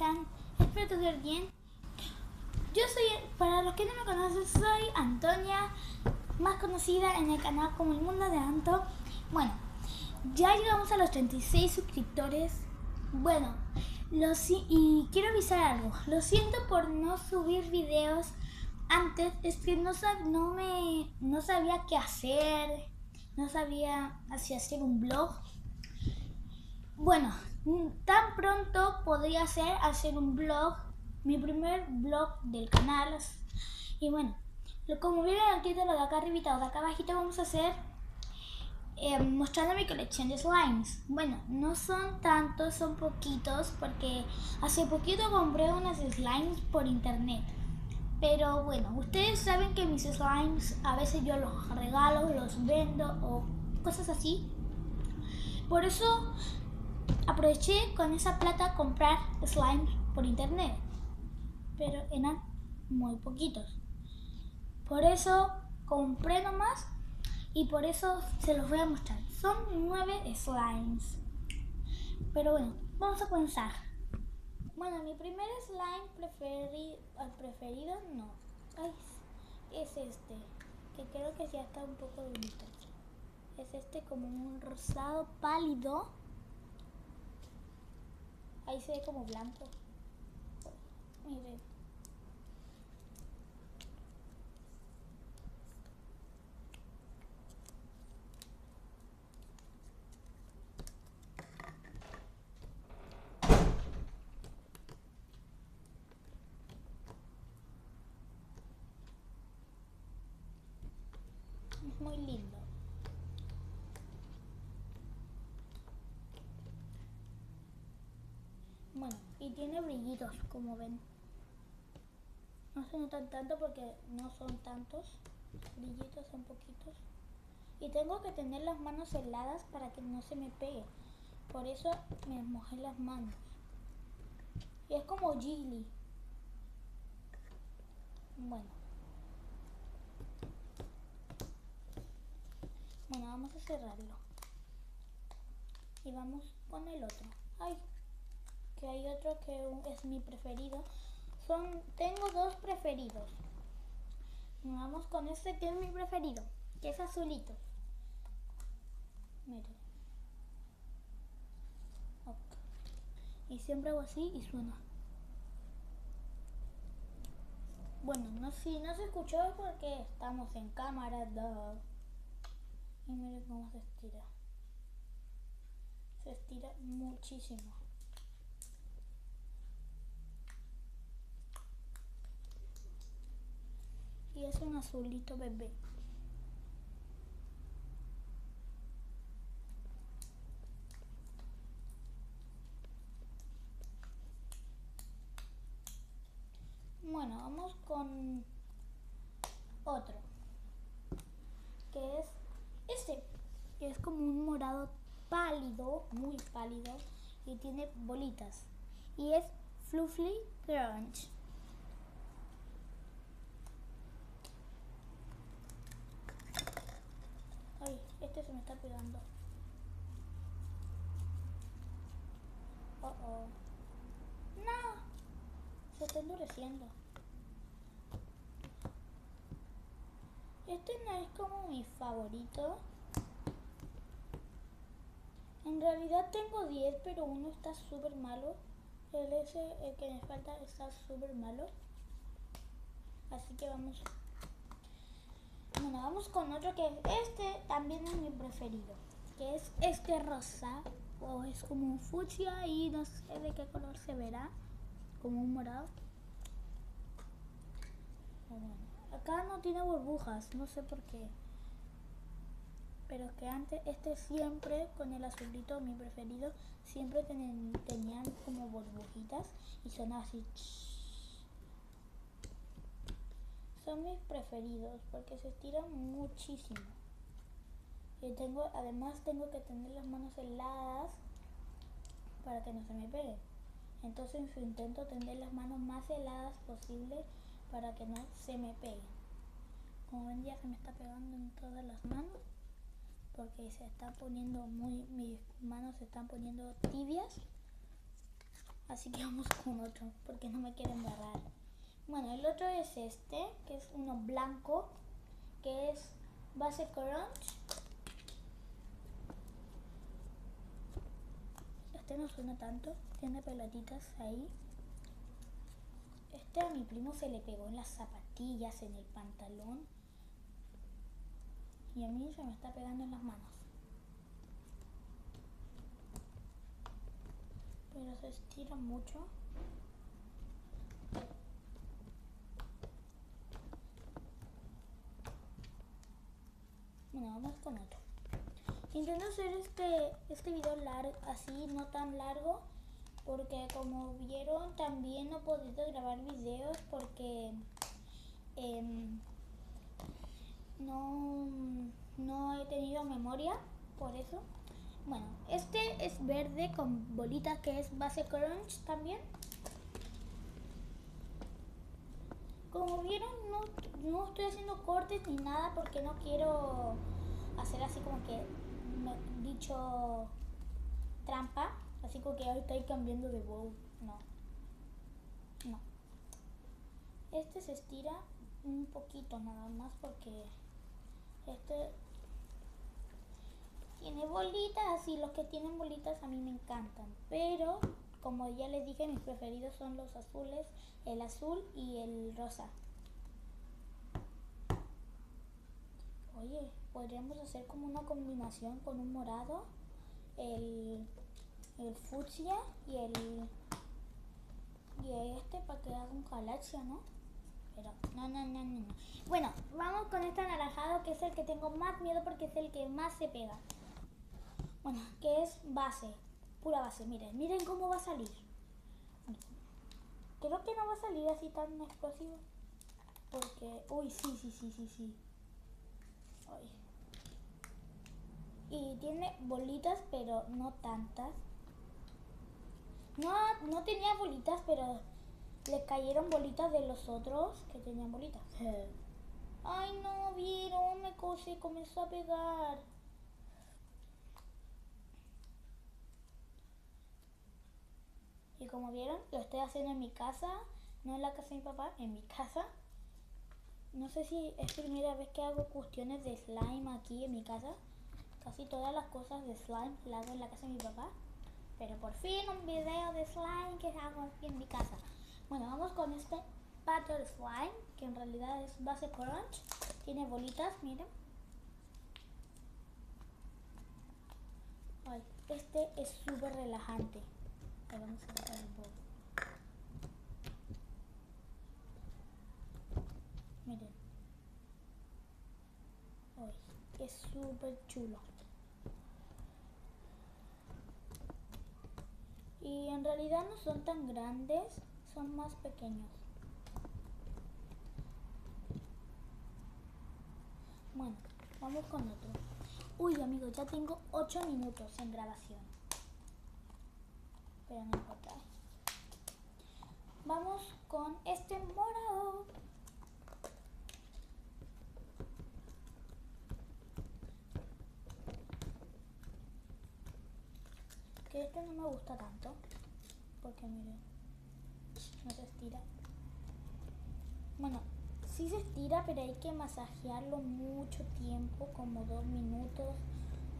están? Espero que estén bien. Yo soy, para los que no me conocen, soy Antonia, más conocida en el canal como El Mundo de Anto. Bueno, ya llegamos a los 36 suscriptores. Bueno, y quiero avisar algo. Lo siento por no subir videos antes. Es que no sabía qué hacer. No sabía si hacer un blog. Bueno, tan pronto podría hacer un blog, mi primer blog del canal. Y bueno, como vieron el título de acá arribita o de acá abajito, vamos a hacer mostrando mi colección de slimes. Bueno, no son tantos, son poquitos, porque hace poquito compré unas slimes por internet. Pero bueno, ustedes saben que mis slimes a veces yo los regalo, los vendo o cosas así. Por eso aproveché con esa plata a comprar slime por internet, pero eran muy poquitos. Por eso compré nomás y por eso se los voy a mostrar. Son 9 slimes. Pero bueno, vamos a comenzar. Bueno, mi primer slime preferido no. Ay, es este, que creo que ya está un poco bonito. Es este como un rosado pálido. Ahí se ve como blanco. Miren. Es muy lindo. Bueno, y tiene brillitos, como ven. No se notan tanto porque no son tantos. Brillitos son poquitos. Y tengo que tener las manos heladas para que no se me pegue. Por eso me mojé las manos. Y es como Jiggly. Bueno. Bueno, vamos a cerrarlo. Y vamos con el otro. Ay, que hay otro que es mi preferido. Tengo dos preferidos. Vamos con este que es mi preferido, que es azulito. Miren. Okay. Y siempre hago así y suena. Bueno, si no se escuchó es porque estamos en cámara. Y miren cómo se estira. Se estira muchísimo. Y es un azulito bebé. Bueno, vamos con otro, que es este, que es como un morado pálido, muy pálido, y tiene bolitas. Y es Fluffy Crunch. Ay, este se me está pegando. Oh. No, se está endureciendo. Este no es como mi favorito. En realidad tengo 10, pero uno está súper malo. El que me falta está súper malo. Así que vamos. Bueno, vamos con otro que este también es mi preferido. Que es este rosa. O es como un fucsia y no sé de qué color se verá. Como un morado. Bueno, acá no tiene burbujas, no sé por qué. Pero es que antes, siempre, con el azulito, mi preferido, siempre tenían como burbujitas y sonaba así. Son mis preferidos porque se estiran muchísimo. Y además tengo que tener las manos heladas para que no se me pegue. Entonces intento tener las manos más heladas posible para que no se me peguen. Como ven, ya se me está pegando en todas las manos. Porque mis manos se están poniendo tibias. Así que vamos con otro, porque no me quiero embarrar. Bueno, el otro es este, que es uno blanco, que es base crunch. Este no suena tanto, tiene pelotitas ahí. Este a mi primo se le pegó en las zapatillas, en el pantalón. Y a mí se me está pegando en las manos. Pero se estira mucho. Bueno, vamos con otro. Intento hacer este video largo, así, no tan largo, porque como vieron también no he podido grabar videos porque no he tenido memoria, por eso. Bueno, este es verde con bolitas, que es base crunch también. Como vieron, no estoy haciendo cortes ni nada porque no quiero hacer así como que dicho trampa, así como que ahora estoy cambiando de bow. No. Este se estira un poquito nada más porque este tiene bolitas y los que tienen bolitas a mí me encantan, pero como ya les dije, mis preferidos son los azules, el azul y el rosa. Oye, podríamos hacer como una combinación con un morado, el fucsia y este para que haga un galaxia, ¿no? Pero no. Bueno, vamos con este anaranjado, que es el que tengo más miedo porque es el que más se pega. Bueno, que es base, pura base. Miren cómo va a salir. Creo que no va a salir así tan explosivo. Porque, uy, sí. Ay. Y tiene bolitas, pero no tantas. No tenía bolitas, pero le cayeron bolitas de los otros que tenían bolitas. Ay, no, vieron, comenzó a pegar. Y como vieron, lo estoy haciendo en mi casa, no en la casa de mi papá, en mi casa. No sé si es primera vez que hago cuestiones de slime aquí en mi casa. Casi todas las cosas de slime las hago en la casa de mi papá. Pero por fin un video de slime que hago aquí en mi casa. Bueno, vamos con este Butter Slime, que en realidad es base crunch. Tiene bolitas, miren. Ay, este es súper relajante. Ahí vamos a sacar el bowl. Miren. Ay, es súper chulo. Y en realidad no son tan grandes, son más pequeños. Bueno, vamos con otro. Uy, amigos, ya tengo 8 minutos en grabación. Pero no importa. Vamos con este morado. Que este no me gusta tanto. Porque miren, no se estira. Bueno, sí se estira, pero hay que masajearlo mucho tiempo, como 2 minutos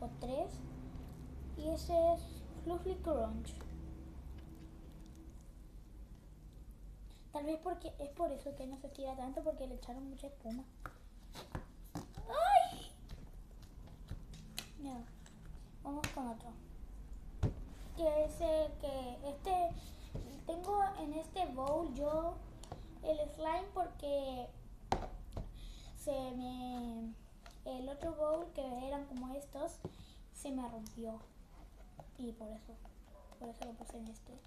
o 3. Y ese es Fluffy Crunch. Tal vez porque es por eso que no se estira tanto, porque le echaron mucha espuma. ¡Ay! No. Vamos con otro. Que es el que tengo en este bowl yo el slime porque el otro bowl que eran como estos se me rompió y por eso lo puse en este.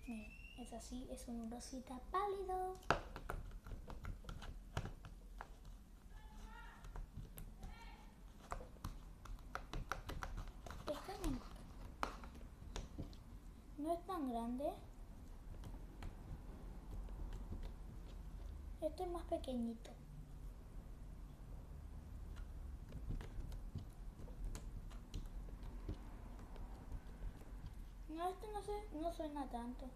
Miren, es así, es un rosita pálido. No es tan grande. Este es más pequeñito. No, este no sé, no suena tanto.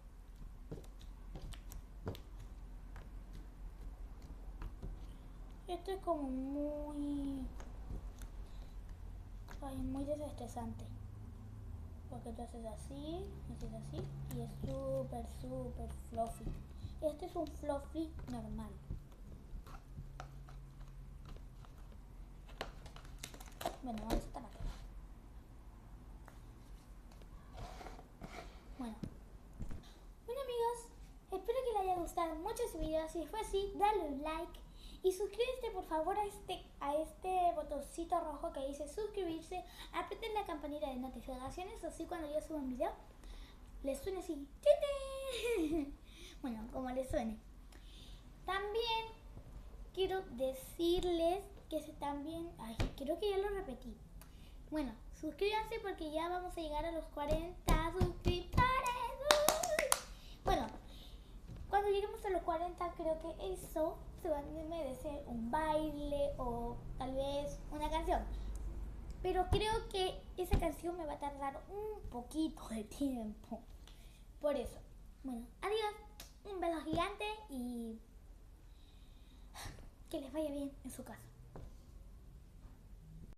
Esto es como muy... Ay, muy desestresante. Porque tú haces así y es súper fluffy. Este es un fluffy normal. Bueno, vamos a estar acá. Bueno, amigos, espero que les haya gustado mucho este video. Si fue así, dale un like y suscríbete por favor a este botoncito rojo que dice suscribirse. Aprieten la campanita de notificaciones, así cuando yo suba un video les suene así. ¡Tete! Bueno, como les suene. También quiero decirles que creo que ya lo repetí. Bueno, suscríbanse porque ya vamos a llegar a los 40 suscriptores. Bueno, cuando lleguemos a los 40 creo que eso se va a merecer un baile o tal vez una canción. Pero creo que esa canción me va a tardar un poquito de tiempo. Por eso. Bueno, adiós. Un beso gigante y que les vaya bien en su casa.